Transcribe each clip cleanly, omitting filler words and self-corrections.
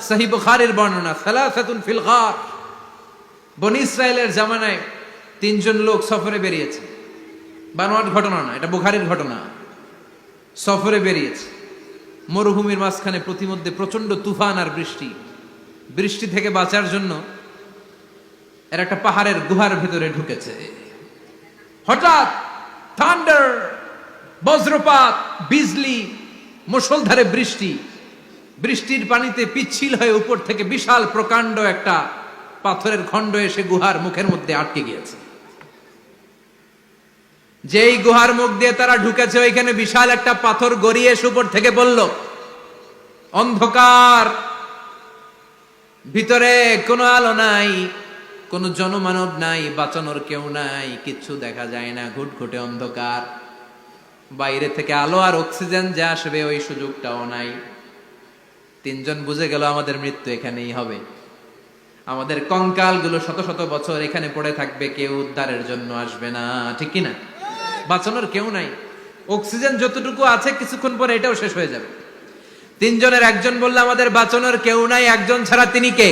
সহিহ বুখারীর বর্ণনা, সালাসাতুন ফিল গার। বনী ইসরায়েলের জামানায় তিনজন লোক সফরে বেরিয়েছে, বানোয়াট ঘটনা না, এটা বুখারীর ঘটনা। সফরে বেরিয়েছে, মরুভূমির মাঝখানে প্রতিমধ্যে প্রচন্ড তুফান আর বৃষ্টি। বৃষ্টি থেকে বাঁচার জন্য এরা একটা পাহাড়ের গুহার ভেতরে ঢুকেছে। হঠাৎ থান্ডার, বজ্রপাত, বিজলি, মুষলধারে বৃষ্টি। বৃষ্টির পানিতে পিচ্ছিল হয়ে উপর থেকে বিশাল প্রকাণ্ড একটা পাথরের খণ্ড এসে গুহার মুখের মধ্যে আটকে গিয়েছে। যেই গুহার মুখ দিয়ে তারা ঢুকেছে, ওইখানে বিশাল একটা পাথর গড়িয়ে এসে উপর থেকে বলল, অন্ধকার, ভিতরে কোনো আলো নাই, কোনো জনমানব নাই, বাঁচানোর কেউ নাই, কিচ্ছু দেখা যায় না, ঘুটঘুটে অন্ধকার। বাইরে থেকে আলো আর অক্সিজেন যে আসবে ওই সুযোগটাও নাই। তিনজন বুঝে গেল আমাদের মৃত্যু এখানেই হবে, আমাদের কঙ্কাল গুলো শত শত বছর এখানে পড়ে থাকবে, কেউ উদ্ধারের জন্য আসবে না, ঠিক কিনা? বাঁচানোর কেউ নাই, অক্সিজেন যতটুকু আছে কিছুক্ষণ পরে এটাও শেষ হয়ে যাবে। তিনজনের একজন বলল, আমাদের বাঁচানোর কেউ নাই, একজন ছাড়া তিনি কে?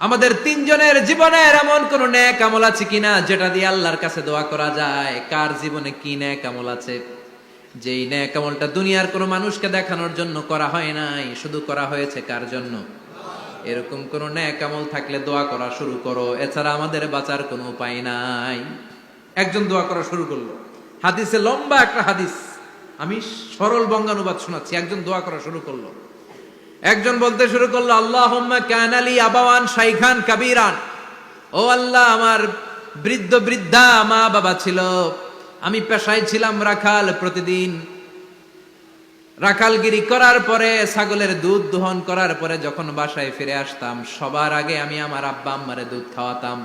আমাদের তিনজনের জীবনের এমন কোন নেক আমল আছে কিনা যেটা দিয়ে আল্লাহর কাছে দোয়া করা যায়? কার জীবনে কি নেক আমল আছে যেই নেক আমলটা দুনিয়ার কোনো মানুষকে দেখানোর জন্য করা হয় নাই, শুধু করা হয়েছে কার জন্য? এরকম কোন নেক আমল থাকলে দোয়া করা শুরু করো, এছাড়া আমাদের বাঁচার কোনো উপায় নাই। একজন দোয়া করা শুরু করলো, হাদিসে লম্বা একটা হাদিস, আমি সরল বঙ্গানুবাদ শোনাচ্ছি। একজন দোয়া করা শুরু করলো, একজন বলতে শুরু করলো, আল্লাহুম্মা কানা লি আবাওয়ান শাইখান কাবীরান, ও আল্লাহ, আমার বৃদ্ধ বৃদ্ধা মা বাবা ছিল, আমি পেশায় ছিলাম রাখাল, প্রতিদিন রাখালগিরি করার পরে, ছাগলের দুধ দোহন করার পরে যখন বাসায় ফিরে আসতাম, সবার আগে আমি আমার আব্বা আম্মারে দুধ খাওয়াতাম।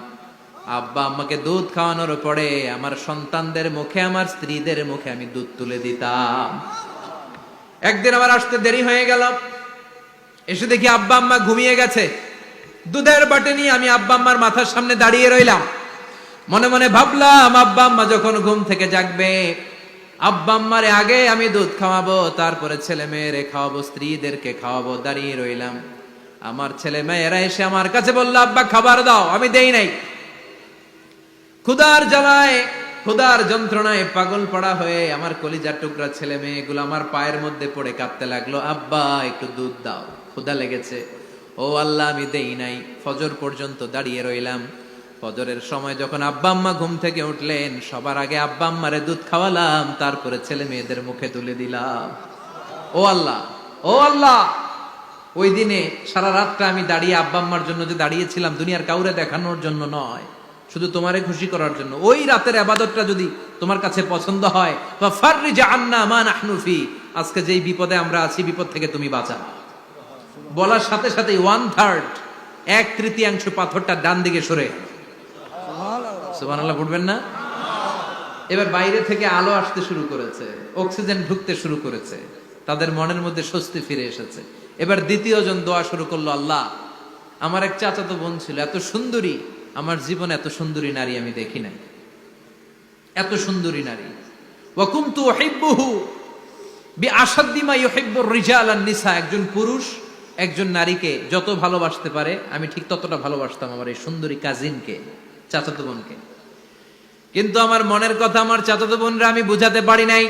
আব্বা আম্মাকে দুধ খাওয়ানোর পরে আমার সন্তানদের মুখে, আমার স্ত্রীদের মুখে আমি দুধ তুলে দিতাম। একদিন আমার আসতে দেরি হয়ে গেল, এসে দেখি আব্বা আম্মা ঘুমিয়ে গেছে। দুধের বাটি নিয়ে আমি আব্বা আম্মার মাথার সামনে দাঁড়িয়ে রইলাম। মনে মনে ভাবলাম, আব্বা আম্মা যখন ঘুম থেকে জাগবে, আব্বা আম্মারে আগে আমি দুধ খাওয়াবো, তারপরে ছেলে মেয়েরে খাওয়াবো, স্ত্রীদেরকে খাওয়াবো। দাঁড়িয়ে রইলাম, আমার ছেলে মেয়েরা এসে আমার কাছে বললো, আব্বা খাবার দাও, আমি দেই নাই। ক্ষুধার জ্বালায়, ক্ষুধার যন্ত্রণায় পাগল পড়া হয়ে আমার কলিজার টুকরা ছেলে মেয়েগুলো আমার পায়ের মধ্যে পড়ে কাঁদতে লাগলো, আব্বা একটু দুধ দাও, ক্ষুধা লেগেছে। ও আল্লাহ, আমি দেই নাই। ফজর পর্যন্ত দাঁড়িয়ে রইলাম। ফজরের সময় যখন আব্বা আম্মা ঘুম থেকে উঠলেন, সবার আগে আব্বা আম্মারে দুধ খাওয়ালাম, তারপরে ছেলে মেয়েদের মুখে তুলে দিলাম। ও আল্লাহ, ও আল্লাহ, ওই দিনে সারা রাতটা আমি দাঁড়িয়ে আব্বা আম্মার জন্য যে দাঁড়িয়েছিলাম, দুনিয়ার কাউরে দেখানোর জন্য নয়, শুধু তোমারে খুশি করার জন্য। ওই রাতের ইবাদতটা যদি তোমার কাছে পছন্দ হয়, ফাররিজ আন্না মা নাহনু ফি, আজকে যেই বিপদে আমরা আছি, বিপদ থেকে তুমি বাঁচাও। বলার সাথে সাথে 1/3, 1/3 পাথরটা ডান দিকে সরে। সুবহানাল্লাহ পড়বেন না? এবার বাইরে থেকে আলো আসতে শুরু করেছে, অক্সিজেন ঢুকতে শুরু করেছে, তাদের মনের মধ্যে স্বস্তি ফিরে এসেছে। এবার দ্বিতীয় জন দোয়া শুরু করলো, আল্লাহ, আমার এক চাচাতো বোন ছিল, এত সুন্দরী, আমার জীবনে এত সুন্দরী নারী আমি দেখি নাই, এত সুন্দরী নারী। ওয়া কুনতু উহিব্বুহু বিআশাদ্দি মা ইউহিব্বুর রিজাল আন নিসা, একজন পুরুষ একজন নারীকে যত ভালোবাসতে পারে আমি ঠিক ততটা ভালোবাসতাম আমার এই সুন্দরী কাজিনকে, চাচাতো বোনকে। কিন্তু আমার মনের কথা আমার চাচাতো বোনরা আমি বুঝাতে পারি নাই।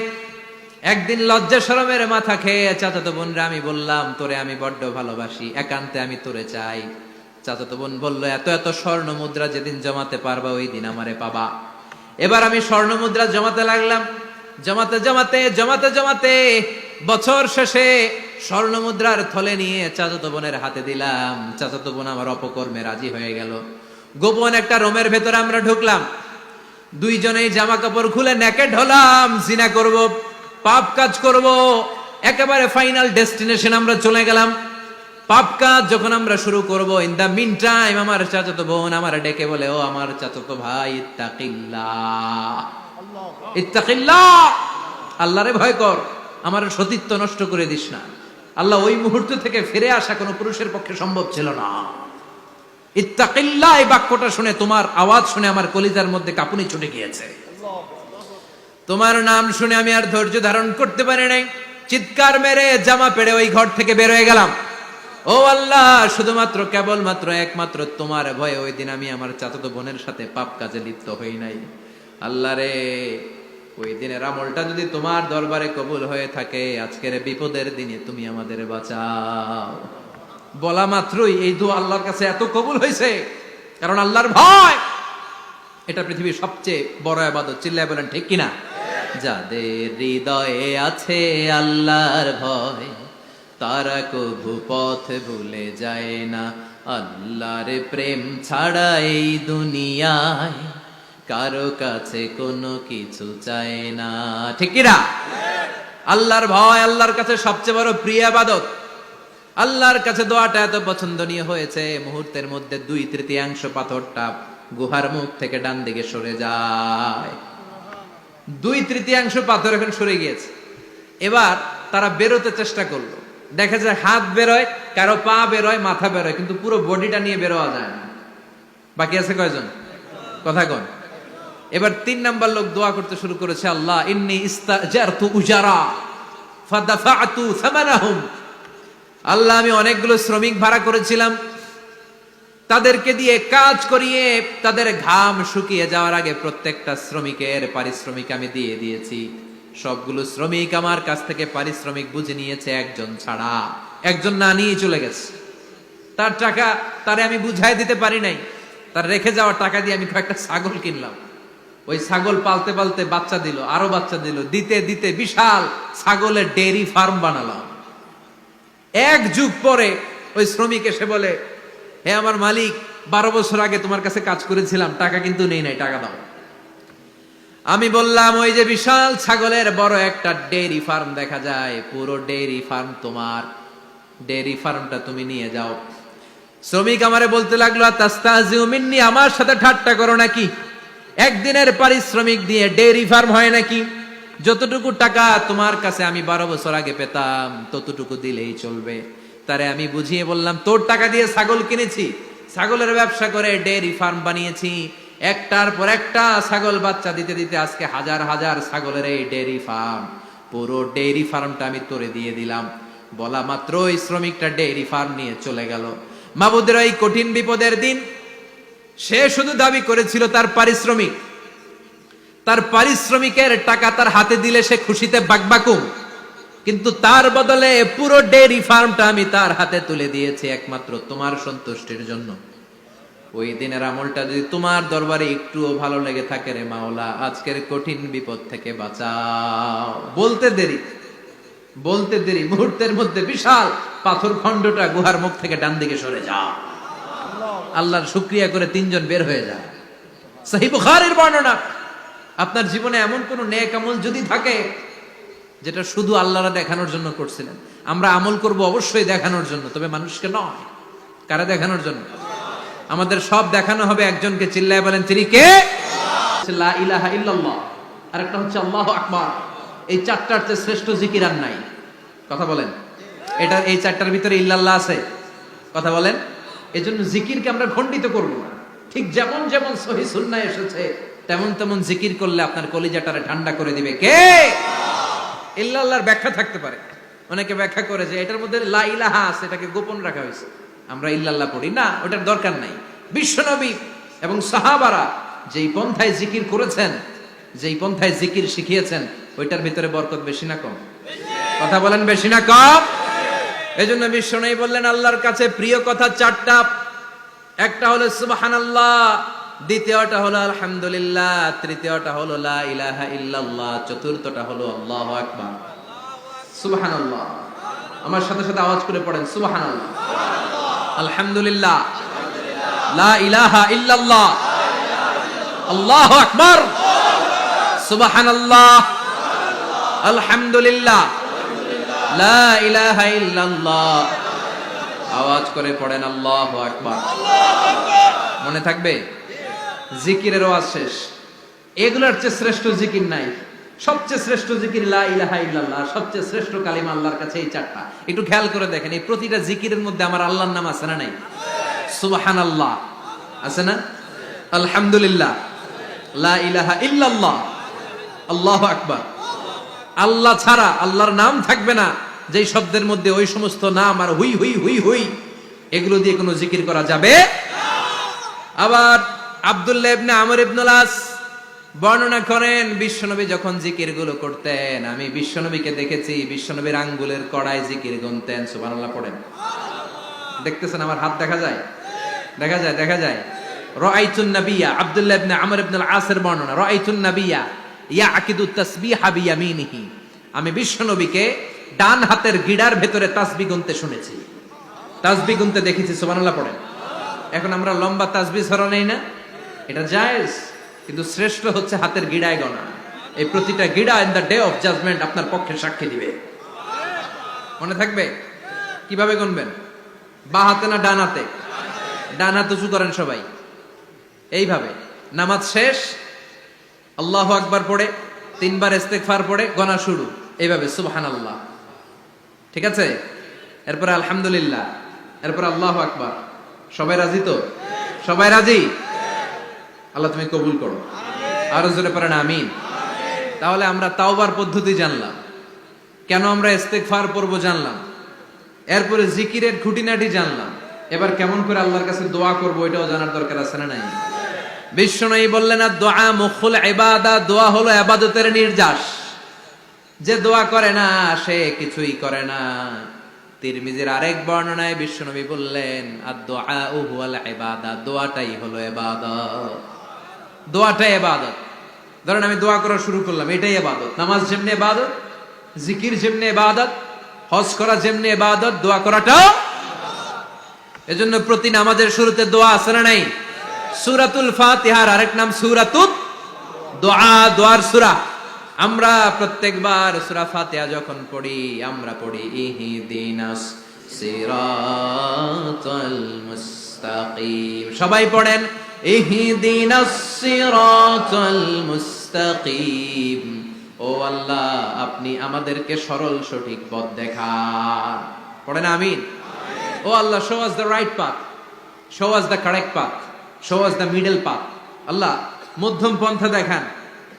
একদিন লজ্জা শরমের মাথা খেয়ে চাচাতো বোনরা আমি বললাম, তোরে আমি বড্ড ভালোবাসি, একান্তে আমি তোরে চাই। চাচাতো বোন বলল, এত এত স্বর্ণ মুদ্রা যেদিন জমাতে পারবা ওই দিন আমারে পাবা। এবার আমি স্বর্ণ মুদ্রা জমাতে লাগলাম, জমাতে জমাতে জমাতে জমাতে বছর শেষে স্বর্ণ মুদ্রার থলে নিয়ে চাচাতো বোনের হাতে দিলাম। চাচাতো বোন আমার অপকর্মে রাজি হয়ে গেল। গোপন একটা রুমের ভেতরে আমরা ঢুকলাম, দুইজনেই জামা কাপড় খুলে নেকেড হলাম, জিনা করব, পাপ কাজ করব। একেবারে ফাইনাল ডেস্টিনেশন আমরা চলে গেলাম। পাপ কাজ যখন আমরা শুরু করব, ইন দা মিন টাইম আমার চাচাতো বোন আমার ডেকে বলে, ও আমার চাচাতো ভাই, ইত্তাকিল্লাহ, ইত্তাকিল্লাহ, আল্লাহরে ভয় কর, আমার সতীত্ব নষ্ট করে দিস না। আল্লাহ ওই মুহূর্ত থেকে ফিরে আসা কোনো পুরুষের পক্ষে সম্ভব ছিল না। ইত্তাকিল্লাহ, এই বাক্যটা শুনে, তোমার আওয়াজ শুনে আমার কলিজার মধ্যে কাঁপুনি ছুটে গিয়েছে। তোমার নাম শুনে আমি আর ধৈর্য ধারণ করতে পারি নাই, চিৎকার মেরে জামা পেড়ে ওই ঘর থেকে বের হয়ে গেলাম। ও আল্লাহ, শুধুমাত্র কেবলমাত্র একমাত্র তোমার ভয়ে ওই দিন আমি আমার চাচাতো বোনের সাথে পাপ কাজে লিপ্ত হই নাই। আল্লাহ রে, ওই দিনের আমলটা যদি তোমার দরবারে কবুল হয়ে থাকে, আজকের বিপদের দিনে তুমি আমাদের বাঁচাও। বলা মাত্রই এই দোয়া আল্লাহর কাছে এত কবুল হয়েছে, কারণ আল্লাহর ভয় এটা পৃথিবীর সবচেয়ে বড় ইবাদত। চিল্লায় বলেন ঠিক কিনা? যাদের হৃদয়ে আছে আল্লাহর ভয়, তারা কভু পথ ভুলে যায় না। আল্লাহর প্রেম ছাড়া এই দুনিয়ায় কারো কাছে কোনো কিছু চায় না। ঠিক কিনা? আল্লাহর ভয় আল্লাহর কাছে সবচেয়ে বড় প্রিয় ইবাদত। আল্লাহর কাছে দোয়াটা এত পছন্দনীয় হয়েছে, মুহূর্তের মধ্যে 2/3 পাথরটা গুহার মুখ থেকে ডান দিকে সরে যায়। 2/3 পাথর এখন সরে গিয়েছে। এবার তারা বেরোতে চেষ্টা করলো, দেখা যায় হাত বেরোয়, কারো পা বেরোয়, মাথা বেরোয়, কিন্তু পুরো বডিটা নিয়ে বেরোয়া যায় না। বাকি আছে কয়জন? কথা কন। এবার 3 নাম্বার লোক দোয়া করতে শুরু করেছে, আল্লাহ ইন্নী ইস্তাজারতু উজারা ফাদাফাতু সামানাহুম। আল্লাহ, আমি অনেকগুলো শ্রমিক ভাড়া করেছিলাম, তাদেরকে দিয়ে কাজ করিয়ে তাদের ঘাম শুকিয়ে যাওয়ার আগে প্রত্যেকটা শ্রমিকের পারিশ্রমিক আমি দিয়ে দিয়েছি। সবগুলো শ্রমিক আমার কাছ থেকে পারিশ্রমিক বুঝে নিয়েছে, একজন ছাড়া। একজন না নিয়ে চলে গেছে। তার টাকা তারে আমি বুঝাই দিতে পারি নাই। তার রেখে যাওয়া টাকা দিয়ে আমি কয়েকটা ছাগল কিনলাম। ওই ছাগল পালতে পালতে বাচ্চা দিল, আরো বাচ্চা দিল, দিতে দিতে বিশাল ছাগলের ডেইরি ফার্ম বানালাম। 1 যুগ পরে ওই শ্রমিক এসে বলে, হে আমার মালিক, 12 বছর আগে তোমার কাছে কাজ করেছিলাম, টাকা কিন্তু নেই নাই, টাকা দাও। আমি বললাম, ওই যে বিশাল ছাগলের বড় একটা ডেইরি ফার্ম দেখা যায়, পুরো ডেইরি ফার্ম তোমার, ডেইরি ফার্মটা তুমি নিয়ে যাও। শ্রমিক আমারে বলতে লাগলো, তাস্তাজিউ মিন্নি, আমার সাথে ঠাট্টা করো নাকি? একদিনের পারিশ্রমিক দিয়ে ডেইরি ফার্ম হয় নাকি? যতটুকু টাকা তোমার কাছে আমি 12 বছর আগে পেতাম, ততটুকু দিলেই চলবে। তারে আমি বুঝিয়ে বললাম, তোর টাকা দিয়ে ছাগল কিনেছি, ছাগলের ব্যবসা করে ডেইরি ফার্ম বানিয়েছি, একটার পর একটা ছাগল বাচ্চা দিতে দিতে আজকে হাজার হাজার ছাগলের এই ডেইরি ফার্ম, পুরো ডেইরি ফার্মটা আমি তোরে দিয়ে দিলাম। বলা মাত্রই শ্রমিকটা ডেইরি ফার্ম নিয়ে চলে গেল। মাবুদের এই কঠিন বিপদের দিন সে শুধু দাবি করেছিল তার পারিশ্রমিক, তার পারিশ্রমিকের টাকা তার হাতে দিলে সে খুশিতে বাকবাকুম, কিন্তু তার বদলে পুরো ডেইরি ফার্মটা আমি তার হাতে তুলে দিয়েছি একমাত্র তোমার সন্তুষ্টির জন্য। ওই দিনের আমলটা যদি তোমার দরবারে একটুও ভালো লেগে থাকে রে মাওলা, আজকের কঠিন বিপদ থেকে বাঁচাও। বলতে দেরি, মুহূর্তের মধ্যে বিশাল পাথর খণ্ডটা গুহার মুখ থেকে ডান দিকে সরে যাও। আল্লাহর শুকরিয়া করে 3 জন বের হয়ে যায়। সহিহ বুখারীর বর্ণনা। আপনার জীবনে এমন কোন নেক আমল যদি থাকে যেটা শুধু আল্লাহরা দেখানোর জন্য করছিলেন, আমরা আমল করব অবশ্যই দেখানোর জন্য, তবে মানুষকে নয়। কারা দেখানোর জন্য? আমাদের সব দেখানো হবে একজনকে। চিল্লায় বলেন, তিনি কে? লা ইলাহা ইল্লাল্লাহ, আর একটা হচ্ছে আল্লাহু আকবার। এই 4টার চেয়ে শ্রেষ্ঠ জিকির আর নাই। কথা বলেন, এটা এই 4টার ভিতরে ইল্লাল্লাহ আছে? কথা বলেন। এজন্য জিকিরকে আমরা খণ্ডিত করব না। ঠিক যেমন যেমন সহিহ সুন্নাহ এসেছে তেমন তেমন জিকির করলে আপনার কলিজাটারে ঠান্ডা করে দিবে কে? ইল্লাল্লাহর ব্যাখ্যা থাকতে পারে। অনেকে ব্যাখ্যা করে যে এটার মধ্যে লা ইলাহা আছে, এটাকে গোপন রাখা হয়েছে, আমরা ইল্লাল্লাহ পড়ি না, ওটার দরকার নাই। বিশ্বনবী এবং সাহাবারা যেই পন্থায় জিকির করেছেন, যেই পন্থায় জিকির শিখিয়েছেন, ওইটার ভিতরে বরকত বেশি না কম? কথা বলেন, বেশি না কম? এজন্য বিশ্বনবী বললেন আল্লাহর কাছে প্রিয় কথা 4টা। একটা হলো সুবহানাল্লাহ, দ্বিতীয়টা হলো আলহামদুলিল্লাহ, তৃতীয়টা হলো লা ইলাহা ইল্লাল্লাহ, চতুর্থটা হলো আল্লাহু আকবার। সুবহানাল্লাহ, আমার সাথে সাথে আওয়াজ করে পড়েন, সুবহানাল্লাহ, আলহামদুলিল্লাহ, লা ইলাহা ইল্লাল্লাহ, আল্লাহু আকবার, সুবহানাল্লাহ, আলহামদুলিল্লাহ, লা ইলাহা ইল্লাল্লাহ। আওয়াজ করে পড়েন আল্লাহু আকবার। মনে থাকবে? জিকিরের ওয়াজ শেষ। এগুলোর চেয়ে শ্রেষ্ঠ জিকির নাই। সবচেয়ে শ্রেষ্ঠ জিকির লা ইলাহা ইল্লাল্লাহ, সবচেয়ে শ্রেষ্ঠ কালিমা আল্লাহর কাছে এই 4টা। একটু খেয়াল করে দেখেন, এই প্রতিটা জিকিরের মধ্যে আমার আল্লাহর নাম আছে না নাই? সুবহানাল্লাহ আছে না? আলহামদুলিল্লাহ, লা ইলাহা ইল্লাল্লাহ, আল্লাহু আকবার। আল্লাহ ছাড়া, আল্লাহর নাম থাকবে না, যেই শব্দের মধ্যে ওই সমস্ত নাম আর হুই হুই হুই হুই এগুলো দিয়ে কোনো জিকির করা যাবে। আবার আব্দুল্লাহ ইবনে আমর ইবনুল আস বর্ণনা করেন, বিশ্বনবী যখন জিকির গুলো করতেন, আমি বিশ্বনবীকে দেখেছি বিশ্বনবীর আঙ্গুলের কড়ায় জিকির গুনতেন। সুবহানাল্লাহ পড়েন। দেখতেছেন আমার হাত দেখা যায়, দেখা যায়, দেখা যায়। রাআইতুন নাবিয়্যা, আব্দুল্লাহ ইবনে আমর ইবনুল আসের বর্ণনা, রাআইতুন নাবিয়্যা ইয়াকিদু তাসবিহা বিয়ামিনিহি, আমি বিশ্বনবীকে ডান হাতের গিড়ার ভেতরে তাসবিহ গুনতে শুনেছি, তাসবিহ গুনতে দেখেছি। সুবহানাল্লাহ পড়েন। এখন আমরা লম্বা তাসবিহ ছড়া নেই না, এটা জায়েজ, কিন্তু শ্রেষ্ঠ হচ্ছে হাতের গিড়ায় গণা। এই প্রতিটা গিড়া in the day of judgement আপনার পক্ষে সাক্ষী দিবে। মনে থাকবে? কিভাবে গুনবেন? বা হাতে না ডান হাতে? ডান হাত উঁচু করেন সবাই, এইভাবে। নামাজ শেষ, আল্লাহু আকবার পড়ে 3 বার ইস্তেগফার পড়ে গণা শুরু, এইভাবে সুবহানাল্লাহ। ঠিক আছে? এরপরে আলহামদুলিল্লাহ, এরপর আল্লাহু আকবার। সবাই রাজি তো? সবাই রাজি? আল্লাহ তুমি কবুল করো। আরো জোরে পড়েন আমিন। তাহলে আমরা তাওবার পদ্ধতি জানলাম, কেন আমরা ইস্তেগফার পড়ব জানলাম, এরপরে জিকিরের খুঁটিনাটি জানলাম। এবার কেমন করে আল্লাহর কাছে দোয়া করব এটাও জানার দরকার আছে না নাই? বিশ্বনবী বললেন, দোয়া মুখুল ইবাদা, দোয়া হলো ইবাদতের নির্যাস। যে দোয়া করে না সে কিছুই করে না। তিরমিজির আরেক বর্ণনায় বিশ্বনবী বললেন, আদ-দুআ হুয়াল ইবাদা, দোয়াটাই হলো ইবাদত, দোয়াটাই ইবাদত। ধরেন আমি দোয়া করা শুরু করলাম, এটাই ইবাদত। নামাজ যেমনি ইবাদত, জিকির যেমনি ইবাদত, হজ করা যেমনি ইবাদত, দোয়া করাটাও। এজন্য প্রতি নামাজের শুরুতে দোয়া আছে না নাই? সূরাতুল ফাতিহার আরেক নাম সূরাতুদ দোয়া, দোয়ার সূরা। আমরা প্রত্যেকবার সূরা ফাতিহা যখন পড়ি, আমরা পড়ি ইহদিনাস সিরাতাল মুস্তাকিম। সবাই পড়েন ইহদিনাস সিরাতাল মুস্তাকিম। ও আল্লাহ, আপনি আমাদেরকে সরল সঠিক পথ দেখান। পড়েন আমিন। ও আল্লাহ, show us the right path, show us the correct path, show us the middle path. আল্লাহ মধ্যম পন্থা দেখান,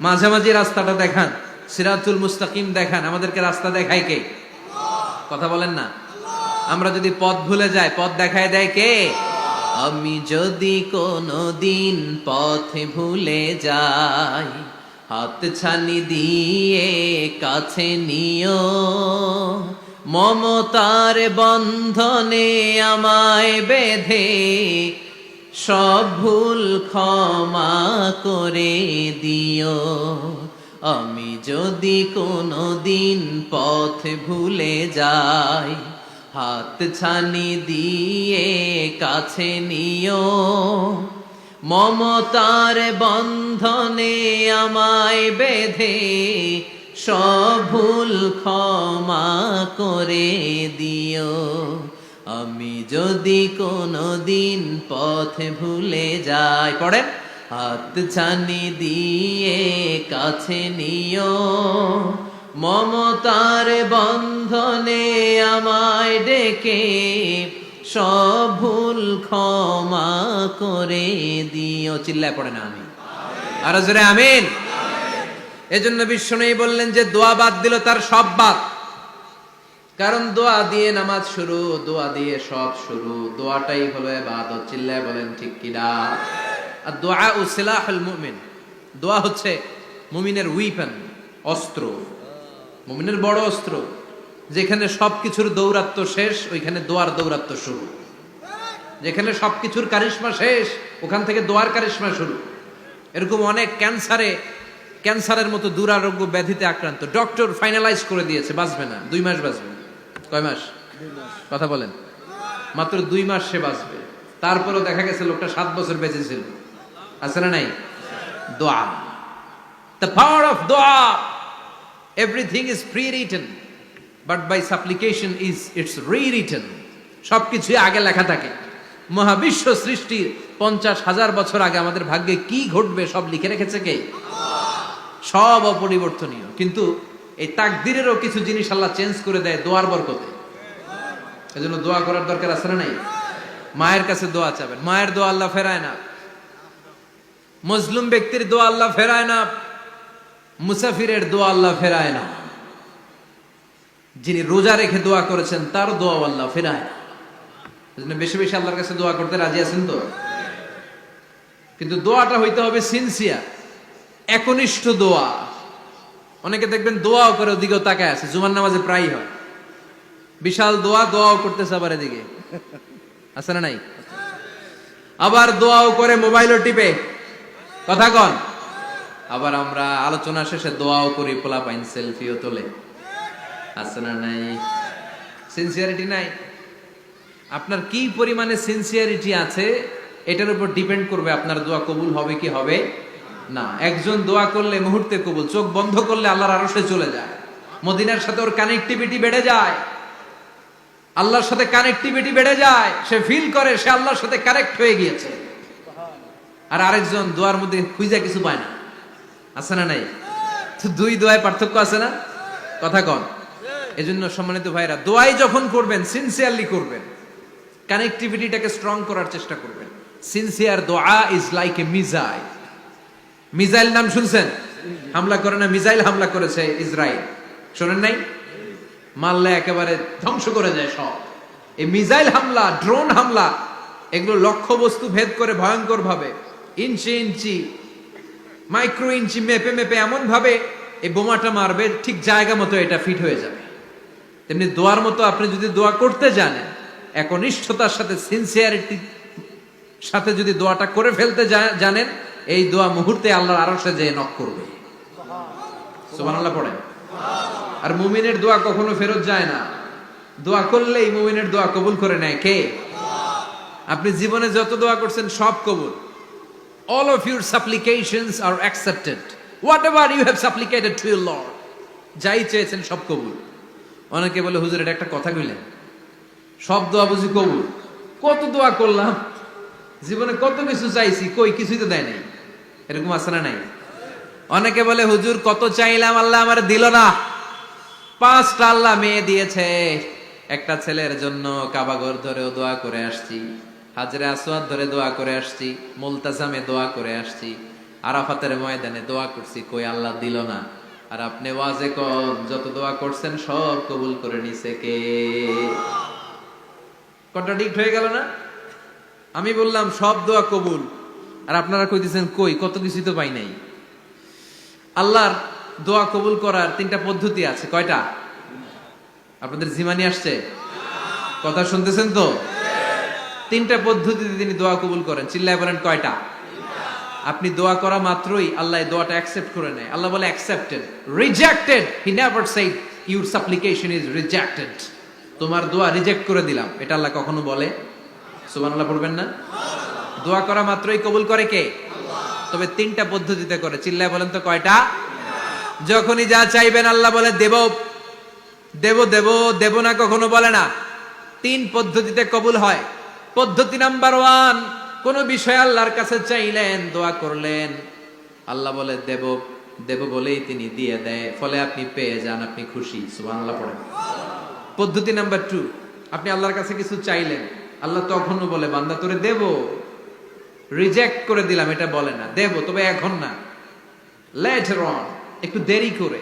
মাঝামাঝি রাস্তাটা দেখান, সিরাতুল মুস্তাকিম দেখান। আমাদেরকে রাস্তা দেখায় কে? কথা বলেন না। আমরা যদি পথ ভুলে যাই, পথ দেখায় দেয় কে? আমি যদি কোনদিন পথে ভুলে যাই, হাত ছানি দিয়ে কাছে নিও, মমতার বন্ধনে আমায় বেঁধে সব ভুল ক্ষমা করে দিও। আমি যদি কোনদিন পথ ভুলে যাই, হাত ছানি দিয়ে কাছে নিও, মমতার বন্ধনে আমায় বেঁধে সব ভুল ক্ষমা করে দিও। আমি যদি কোনদিন পথ ভুলে যাই, পড়েন, হাত ছানি দিয়ে কাছে নিও, মমতার বন্ধনে আমায় ডেকে সব ভুল ক্ষমা করে দিও। চিল্লায় পড়ে না আমি আর জোরে আমিন। এজন্য বিশ্বনবী বললেন যে দোয়া বাদ দিল তার সব বাদ। কারণ দোয়া দিয়ে নামাজ শুরু, দোয়া দিয়ে সব শুরু, দোয়াটাই হলো ইবাদত। চিল্লায় বলেন ঠিক কিনা? আর দোয়া সিলাহুল মুমিন, দোয়া হচ্ছে মুমিনের উইপন, অস্ত্র, মুমিনের বড় অস্ত্র। যেখানে সবকিছুর দৌরাত্ম্য শেষ, ওইখানে দোয়ার দৌরাত্ম্য শুরু। যেখানে সবকিছুর কারিশমা শেষ, ওখান থেকে দোয়ার কারিশমা শুরু। এরকম অনেক ক্যান্সারের মতো দুরারোগ্য ব্যাধিতে আক্রান্ত, ডক্টর ফাইনালাইজ করে দিয়েছে বাঁচবে না, 2 মাস বাঁচবে। কয় মাস? কথা বলেন। মাত্র 2 মাস সে বাঁচবে। তারপরেও দেখা গেছে লোকটা 7 বছর বেঁচে ছিল। আছে না নাই? দোয়া, the power of দোয়া। Everything is pre-written, but by supplication is it's rewritten. সবকিছু আগে লেখা থাকে। মহাবিশ্ব সৃষ্টির 50,000 বছর আগে আমাদের ভাগ্যে কি ঘটবে সব লিখে রেখেছে কে? সব অপরিবর্তনীয়। কিন্তু এই তাকদিরেরও কিছু জিনিস আল্লাহ চেঞ্জ করে দেয় দোয়ার বরকতে। এজন্য দোয়া করার দরকার আছে না নাই? মায়ের কাছে দোয়া চাবেন, মায়ের দোয়া আল্লাহ ফেরায় না। মজলুম ব্যক্তির দোয়া আল্লাহ ফেরায় না। মুসাফিরের দোয়া আল্লাহ ফেরায় না। যিনি রোজা রেখে দোয়া করেছেন তার দোয়া আল্লাহ ফেরায় না। এজন্য বেশি বেশি আল্লাহর কাছে দোয়া করতে রাজি আছেন তো? কিন্তু দোয়াটা হইতে হবে সিনসিয়ার, একনিষ্ঠ দোয়া। অনেকে দেখবেন দোয়াও করে ওদিকেও তাকায় আছে, জুমার নামাজে প্রায় হয়, বিশাল দোয়াও করতেছে আবার এদিকে, আছে না নাই? আবার দোয়াও করে মোবাইলও টিপে, কথা কন। আবার আমরা আলোচনা শেষে দোয়াও করি, পোলাপাইন সেলফিও তোলে, আছে না নাই? সিনসিয়ারিটি নাই। আপনার কি পরিমাণে সিনসিয়ারিটি আছে এটার উপর ডিপেন্ড করবে আপনার দোয়া কবুল হবে কি হবে না। একজন দোয়া করলে মুহূর্তে কবুল, চোখ বন্ধ করলে আল্লাহর আরশে চলে যায়, মদিনার সাথে ওর কানেক্টিভিটি বেড়ে যায়, আল্লাহর সাথে কানেক্টিভিটি বেড়ে যায়, সে ফিল করে সে আল্লাহর সাথে কানেক্ট হয়ে গিয়েছে। আর আরেকজন দোয়ার মধ্যে খুঁজে কিছু পায় না, আছে না নাই? তো দুই দোয়ায় পার্থক্য আছে না, কথা কন। এজন্য সম্মানিত ভাইরা, দোয়াই যখন করবেন সিনসিয়ারলি করবেন, কানেক্টিভিটিটাকে স্ট্রং করার চেষ্টা করবেন। সিনসিয়ার দোয়া is like a missile. Missile নাম শুনছেন? হামলা করে না, মিসাইল হামলা করেছে ইসরায়েল, শোনেন নাই? মারলে একেবারে ধ্বংস করে যায় সব। এই মিসাইল হামলা, ড্রোন হামলা, এগুলো লক্ষ্য বস্তু ভেদ করে ভয়ঙ্কর ভাবে, ইঞ্চি ইঞ্চি, মাইক্রো ইঞ্চি মেপে মেপে এমন ভাবে এই বোমাটা মারবে, ঠিক জায়গা মতো এটা ফিট হয়ে যাবে। তেমনি দোয়ার মতো আপনি যদি দোয়া করতে জানেন, একনিষ্ঠতার সাথে সিনসিয়ারিটি সাথে যদি দোয়াটা করে ফেলতে জানেন, এই দোয়া মুহূর্তে আল্লাহর আরশে যেয়ে নক করবে। সুবহানাল্লাহ পড়েন। আর মুমিনের দোয়া কখনো ফেরত যায় না, দোয়া করলেই মুমিনের দোয়া কবুল করে নেয় কে? আপনি জীবনে যত দোয়া করছেন সব কবুল। All of your supplications are accepted. Whatever you have supplicated to your Lord, যাই চেয়েছেন সব কবুল। অনেকে বলে হুজুর এটা একটা কথা কইলেন, সব দোয়া বুঝি কবুল? কত দোয়া করলাম, জীবনে কত কিছু চাইছি, কই কিছুই তো দেয় নাই, এরকম আছে না নাই? অনেকে বলে হুজুর কত চাইলাম আল্লাহ আমার দিল না। 5টা আল্লাহ মেয়ে দিয়েছে, একটা ছেলের জন্য কাবাঘর ধরেও দোয়া করে আসছি, হাজরে আসওয়াদ ধরে দোয়া করে আসছি, মুলতাজামে দোয়া করে আসছি, আরাফাতের ময়দানে দোয়া করছি, কই আল্লাহ দিল না। আর আপনি ওয়াজে কোন যত দোয়া করছেন সব কবুল করে নিছে কে? কন্ট্রাডিক্ট হয়ে গেল না? আমি বললাম সব দোয়া কবুল, আর আপনারা কইতেছেন কই কত কিছু তো পাই নাই। আল্লাহর দোয়া কবুল করার 3টা পদ্ধতি আছে। কয়টা? আপনাদের জিমানি আসছে? কথা শুনতেছেন তো? 3টা পদ্ধতিতে তিনি দোয়া কবুল করেন। চিল্লায় বলেন কয়টা? আপনি দোয়া করা মাত্রই আল্লাহ দোয়াটা অ্যাকসেপ্ট করে নেয়। আল্লাহ বলে accepted, rejected he never shed your সাপ্লিকেশন is rejected. তোমার দোয়া রিজেক্ট করে দিলাম, এটা আল্লাহ কখনো বলে? সুবহানাল্লাহ পড়বেন না? দোয়া করা মাত্রই কবুল করে কে? তবে 3টা পদ্ধতিতে করে। চিল্লায় বলেন তো কয়টা? যখনই যা চাইবেন আল্লাহ বলে দেব দেব দেব, দেব না কখনো বলে না। 3 পদ্ধতিতে কবুল হয়। পদ্ধতি নাম্বার 1, কোন বিষয় আল্লাহর কাছে চাইলেন, দোয়া করলেন, আল্লাহ বলে দেব দেব বলেই তিনি দিয়ে দেয়, ফলে আপনি পেয়ে যান, আপনি খুশি। সুবহানাল্লাহ পড়েন। পদ্ধতি নাম্বার 2, আপনি আল্লাহর কাছে কিছু চাইলেন, আল্লাহ তখনও বলে বান্দা তোরে দেব, রিজেক্ট করে দিলাম এটা বলে না, দেব তবে এখন না, লেটার অন, একটু দেরি করে,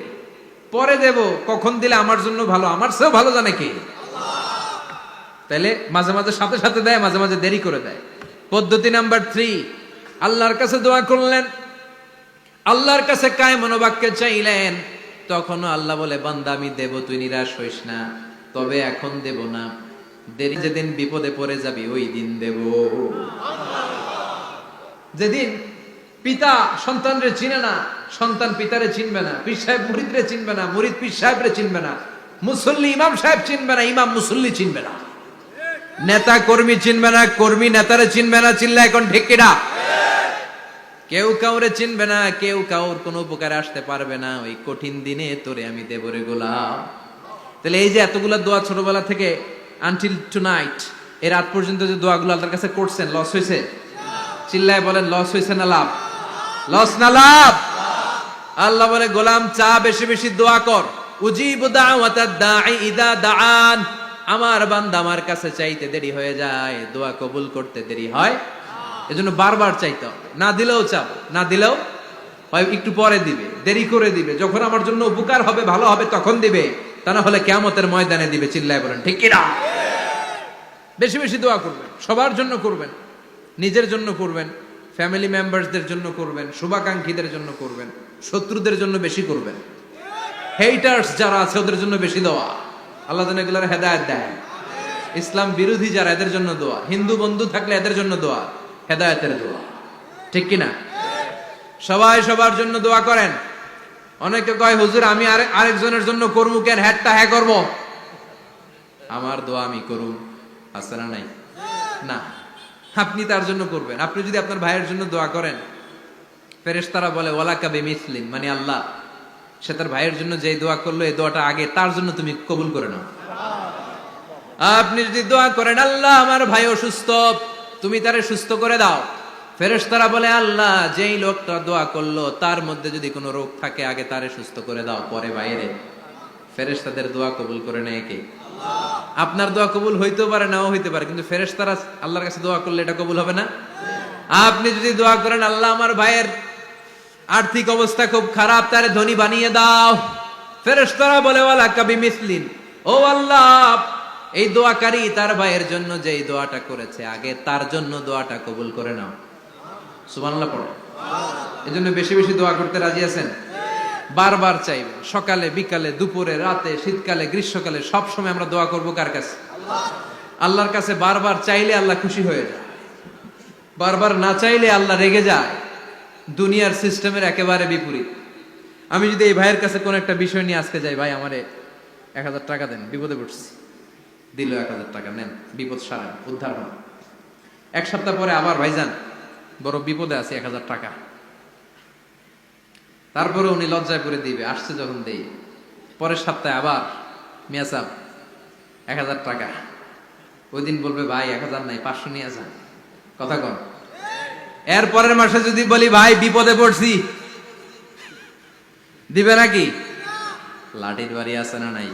পরে দেব। কখন দিলে আমার জন্য ভালো, আমার চেয়েও ভালো জানে কে? তাইলে মাঝে মাঝে সাথে সাথে দেয়, মাঝে মাঝে দেরি করে দেয়। পদ্ধতি নাম্বার 3, আল্লাহর কাছে দোয়া করলেন, আল্লাহর কাছে কায় মনোবাক্যে চাইলেন, তখনও আল্লাহ বলে বান্দা আমি দেব, তুই নিরাশ হইস না, তবে এখন দেব না, দেরি যেদিন বিপদে পড়ে যাবি ওই দিন দেব। যেদিন পিতা সন্তানরে চিনে না, সন্তান পিতারে চিনবে না, পীর সাহেব মুরিদরে চিনবে না, মুরিদ পীর সাহেবরে চিনবে না, মুসল্লি ইমাম সাহেব চিনবে না, ইমাম মুসল্লি চিনবে না, নেতা কর্মী চিনবে না, কর্মী নেতারে চিনবে না। চিল্লা এখন ঠিক কিনা? কেউ কাউরে চিনবে না, কেউ কাউর কোনো উপকারে আসতে পারবে না। ওই কঠিন দিনে তোরে আমি দেব রে গোলাম। তাহলে এই যে এতগুলা দোয়া ছোটবেলা থেকে আনটিল টুনাইট, এর রাত পর্যন্ত যে দোয়াগুলো আল্লাহর কাছে করছেন, লস হয়েছে? চিল্লায় বলেন লস হয়েছে না লাভ? লস না লাভ? আল্লাহ বলে গোলাম চা বেশি বেশি দোয়া কর, উজিবু দাওয়াতাদ দাঈ ইদা দাআন। আমার বান্দা আমার কাছে চাইতে দেরি হয়ে যায়, দোয়া কবুল করতে দেরি হয়, এজন্য বারবার চাইতে হবে। না দিলেও চাবো, না দিলেও হয় একটু পরে দিবে, দেরি করে দিবে, যখন আমার জন্য উপকার হবে ভালো হবে তখন দিবে। তা না হলে কিয়ামতের ময়দানে দিবে। চিল্লায় বলেন ঠিক কি না? বেশি বেশি দোয়া করবেন, সবার জন্য করবেন, নিজের জন্য করবেন, ফ্যামিলি মেম্বারসদের জন্য করবেন, শুভাকাঙ্ক্ষীদের জন্য করবেন, শত্রুদের জন্য বেশি করবেন, হেটার্স যারা আছে ওদের জন্য বেশি দোয়া। আল্লাহ যেন এগুলোর হেদায়েত দেয়। ইসলাম বিরোধী যারা এদের জন্য দোয়া, হিন্দু বন্ধু থাকলে এদের জন্য দোয়া, হেদায়েতের দোয়া। ঠিক কিনা? সবাই সবার জন্য দোয়া করেন। অনেকে কয় হুজুর আমি আরেকজনের জন্য করবো কেন, হ্যাটটা হ্যাঁ করবো, আমার দোয়া আমি করুম, আছে না নাই? না, আপনি তার জন্য করবেন। আপনি যদি আপনার ভাইয়ের জন্য দোয়া করেন, ফেরেশতারা বলে ওয়ালাকা বিমিসলিন, মানে আল্লাহ সে তার ভাইয়ের জন্য যে দোয়া করলো এই দোয়াটা আগে তার জন্য তুমি কবুল করে নাও। আপনি যদি দোয়া করেন আল্লাহ আমার ভাই অসুস্থ, তুমি তারে সুস্থ করে দাও, ফেরেশতারা বলে আল্লাহ যেই লোকটা দোয়া করলো তার মধ্যে যদি কোনো রোগ থাকে আগে তারে সুস্থ করে দাও, পরে বাইরে। ফেরেশতাদের দোয়া কবুল করে নেয় কে? আপনার দোয়া কবুল হইতেও পারে নাও হইতে পারে, কিন্তু ফেরেশতারা আল্লাহর কাছে দোয়া করলে এটা কবুল হবে না? আপনি যদি দোয়া করেন আল্লাহ আমার ভাইয়ের আর্থিক অবস্থা খুব খারাপ, তারে ধনী বানিয়ে দাও, ফেরেশতারা বলে ওয়ালাকা বিমিসলিন, ও আল্লাহ এই দোয়াকারী তার ভাইয়ের জন্য যেই দোয়াটা করেছে আগে তার জন্য দোয়াটা কবুল করে নাও। সুবহানাল্লাহ পড়ে। এজন্য বেশি বেশি দোয়া করতে রাজি আছেন? বারবার চাইবেন, সকালে বিকালে দুপুরে রাতে শীতকালে গ্রীষ্মকালে সব সময় আমরা দোয়া করব কার কাছে? আল্লাহর কাছে। বারবার চাইলে আল্লাহ খুশি হয়ে যায়, বারবার না চাইলে আল্লাহ রেগে যায়। দুনিয়ার সিস্টেমের একেবারে বিপরীত। আমি যদি এই ভাইয়ের কাছে কোন একটা বিষয় নিয়ে আজকে যাই, ভাই আমারে 1000 টাকা দেন, বিপদে পড়ছি, দিল 1000 টাকা, নেন বিপদ সারেন, উদ্ধার হন। এক সপ্তাহ পরে আবার ভাইজান বড় বিপদে আছে, 1000 টাকা। তারপরে উনি লজ্জায় পড়ে দিবে, আসছে যখন দেই। পরের সপ্তাহে আবার মিয়া সাহেব 1000 টাকা। ওই দিন বলবে ভাই 1000 নাই, 500 নিয়ে যান। কথা কন। এর পরের মাসে যদি বলি ভাই বিপদে পড়ছি, দিবে নাকি? লাঠির বাড়ি আছে না নাই?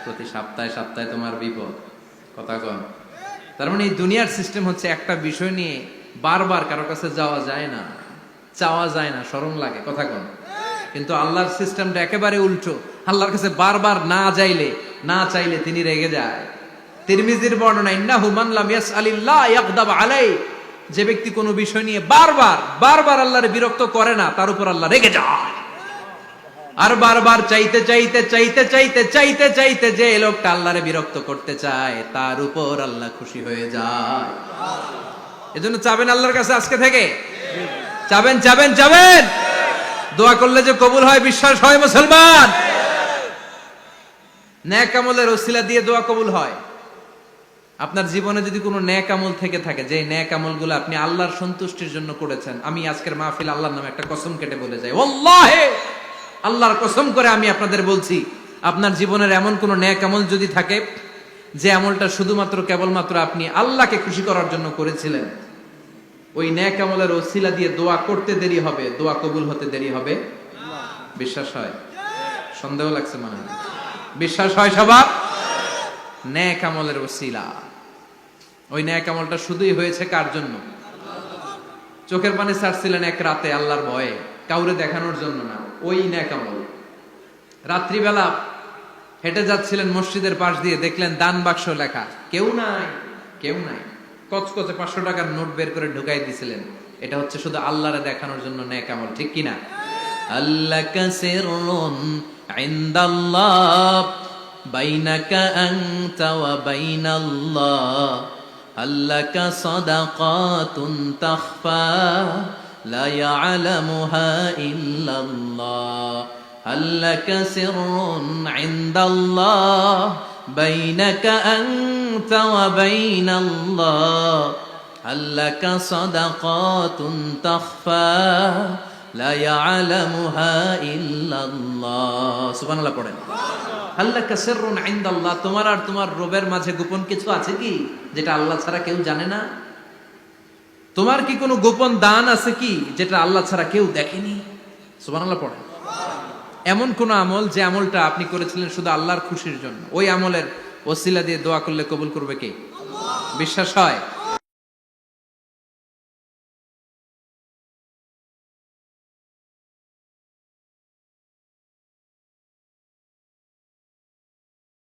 প্রতি সপ্তাহে সপ্তাহে তোমার বিপদ। কথা কন। তার মানে এই দুনিয়ার সিস্টেম হচ্ছে একটা বিষয় নিয়ে বারবার কারো কাছে যাওয়া যায় না, চাওয়া যায় না, শরম লাগে। কথা কন। কিন্তু আল্লাহর সিস্টেমটা একেবারে উল্টো। আল্লাহর কাছে বারবার না চাইলে তিনি রেগে যায়। তিরমিজির বর্ণনা, ইন্নাহু মান লাম ইয়াসআলিল্লাহ ইয়াগদাব আলাইহি, যে ব্যক্তি কোনো বিষয় নিয়ে বারবার আল্লাহর বিরক্ত করে না তার উপর আল্লাহ রেগে যায়। আর বারবার চাইতে যে লোকটা আল্লাহরে বিরক্ত করতে চায় তার উপর আল্লাহ খুশি হয়ে যায়। এজন্য চাবেন আল্লাহর কাছে আজকে থেকে, চাবেন। দোয়া করলে যে কবুল হয় বিশ্বাস হয় মুসলমান। নেক আমলের ওসিলা দিয়ে দোয়া কবুল হয়। আপনার জীবনে যদি কোনো নেক আমল থেকে থাকে, যে নেক আমলগুলো আপনি আল্লাহর সন্তুষ্টির জন্য করেছেন, আমি আজকের মাহফিল আল্লাহর নামে একটা কসম কেটে বলে যাই, ওয়াল্লাহি আল্লাহর কসম করে আমি আপনাদের বলছি, আপনার জীবনের এমন কোন নেক আমল যদি থাকে যে আমলটা শুধুমাত্র কেবলমাত্র আপনি আল্লাহকে খুশি করার জন্য করেছিলেন, ওই নেক আমলের ওসিলা দিয়ে দোয়া করতে দেরি হবে, দোয়া কবুল হতে দেরি হবে। বিশ্বাস হয়? সন্দেহ লাগছে মনে হয়। বিশ্বাস হয় সবার? নেক আমলের ওসিলা, ওই নেক আমলটা শুধুই হয়েছে কার জন্য? চোখের পানি ছাড়ছিলেন এক রাতে আল্লাহর ভয়ে, কাউরে দেখানোর জন্য না, ওই নেক আমল। রাত্রিবেলা হেঁটে যাচ্ছিলেন মসজিদের পাশ দিয়ে, দেখলেন দান বাক্স লেখা, কেউ নাই, কচকচে 500 টাকার নোট বের করে ঢুকাই দিছিলেন। এটা হচ্ছে শুধু আল্লাহরে দেখানোর জন্য নেক আমল। ঠিক কিনা? আল্লাকা সিররুন ইনদাল্লাহ বাইনাকা আনতা ওয়া বাইনাল্লাহ, আল্লাকা সাদাকাতুন তাখফা লা ইয়ালামুহা ইল্লাল্লাহ, আল্লাকা সিররুন ইনদাল্লাহ বাইনাকা আনতা ওয়া বাইনাল্লাহ, আল্লাকা সাদাকাতুন তাখফা লা ইয়ালামুহা ইল্লাল্লাহ। সুবহানাল্লাহ পড়েন। আল্লাকা সিররুন ইনদাল্লাহ, তোমার আর তোমার রবের মাঝে গোপন কিছু আছে কি যেটা আল্লাহ ছাড়া কেউ জানে না? তোমার কি কোনো গোপন দান আছে কি যেটা আল্লাহ ছাড়া কেউ দেখেনি? সুবহানাল্লাহ পড়েন। এমন কোন আমল যে আমলটা আপনি করেছিলেন শুধু আল্লাহর খুশির জন্য, ওই আমলের ওসিলা দিয়ে দোয়া করলে কবুল করবে কে? বিশ্বাস হয়?